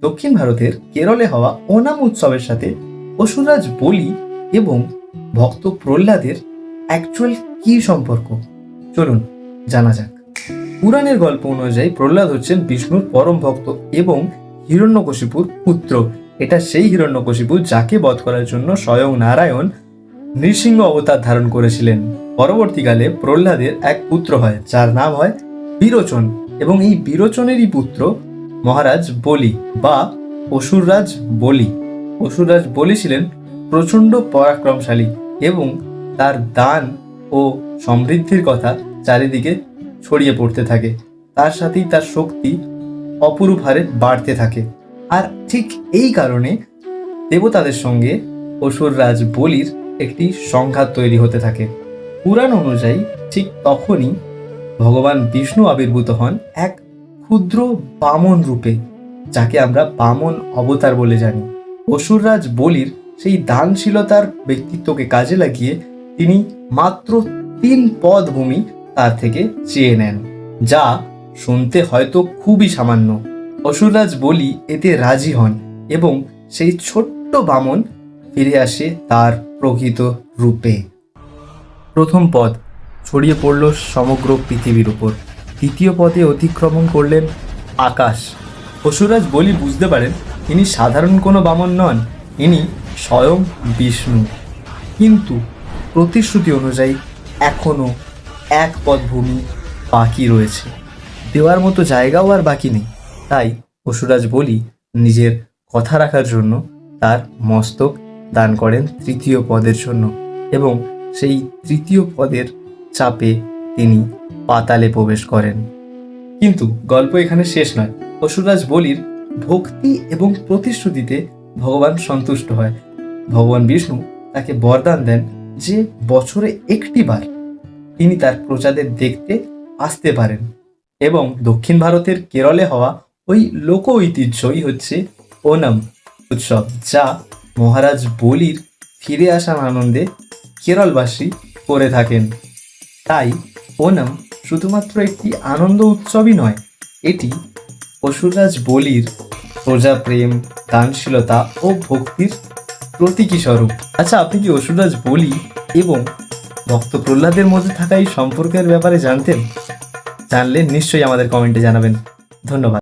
দক্ষিণ ভারতের কেরলে হওয়া ওনাম উৎসবের সাথে অসুররাজ বলি এবং ভক্ত প্রহ্লাদের অ্যাকচুয়াল কি সম্পর্ক, চলুন জানা যাক। পুরাণের গল্প অনুযায়ী প্রহ্লাদ হচ্ছেন বিষ্ণুর পরম ভক্ত এবং হিরণ্যকশিপুর পুত্র। এটা সেই হিরণ্যকশিপু যাকে বধ করার জন্য স্বয়ং নারায়ণ নৃসিংহ অবতার ধারণ করেছিলেন। পরবর্তীকালে প্রহ্লাদের এক পুত্র হয় যার নাম হয় বিরোচন, এবং এই বিরোচনেরই পুত্র মহারাজ বলি বা অসুররাজ বলি। অসুররাজ বলি ছিলেন প্রচণ্ড পরাক্রমশালী এবং তার দান ও সমৃদ্ধির কথা চারিদিকে ছড়িয়ে পড়তে থাকে। তার সাথেই তার শক্তি অপরূপ হারে বাড়তে থাকে। আর ঠিক এই কারণে দেবতাদের সঙ্গে অসুররাজ বলির একটি সংঘাত তৈরি হতে থাকে। পুরাণ অনুযায়ী ঠিক তখনই ভগবান বিষ্ণু আবির্ভূত হন এক ক্ষুদ্র বামন রূপে, যাকে আমরা বামন অবতার বলে জানি। অসুররাজ বলির সেই দানশীলতার ব্যক্তিত্বকে কাজে লাগিয়ে তিনি মাত্র 3 পদ ভূমি তার থেকে চেয়ে নেন, যা শুনতে হয়তো খুবই সামান্য। অসুররাজ বলি এতে রাজি হন এবং সেই ছোট্ট বামন ফিরে আসে তার প্রকৃত রূপে। প্রথম পদ ছড়িয়ে পড়ল সমগ্র পৃথিবীর উপর। দ্বিতীয় পদে অতিক্রমণ করলেন আকাশ। অসুররাজ বলি বুঝতে পারেন ইনি সাধারণ কোনো বামন নন, ইনি স্বয়ং বিষ্ণু। কিন্তু প্রতিশ্রুতি অনুযায়ী এখনও 1 পদ ভূমি বাকি রয়েছে, দেওয়ার মতো জায়গাও আর বাকি নেই। তাই অসুররাজ বলি নিজের কথা রাখার জন্য তার মস্তক দান করেন 3য় পদের জন্য, এবং সেই 3য় পদের চাপে তিনি পাতালে প্রবেশ করেন। কিন্তু গল্প এখানে শেষ নয়। অসুররাজ বলির ভক্তি এবং প্রতিশ্রুতিতে ভগবান সন্তুষ্ট হয়। ভগবান বিষ্ণু তাকে বরদান দেন যে বছরে 1টি বার তিনি তার প্রজাদের দেখতে আসতে পারেন। এবং দক্ষিণ ভারতের কেরলে হওয়া ওই লোক ঐতিহ্যই হচ্ছে ওনাম উৎসব, যা মহারাজ বলির ফিরে আসার আনন্দে কেরলবাসী করে থাকেন। তাই ওনাম শুধুমাত্র একটি আনন্দ উৎসবই নয়, এটি অসুররাজ বলির প্রজাপ্রেম, দানশীলতা ও ভক্তির প্রতীকী স্বরূপ। আচ্ছা, আপনি কি অসুররাজ বলি এবং ভক্ত প্রহ্লাদের মধ্যে থাকা এই সম্পর্কের ব্যাপারে জানতেন? জানলে নিশ্চয়ই আমাদের কমেন্টে জানাবেন। ধন্যবাদ।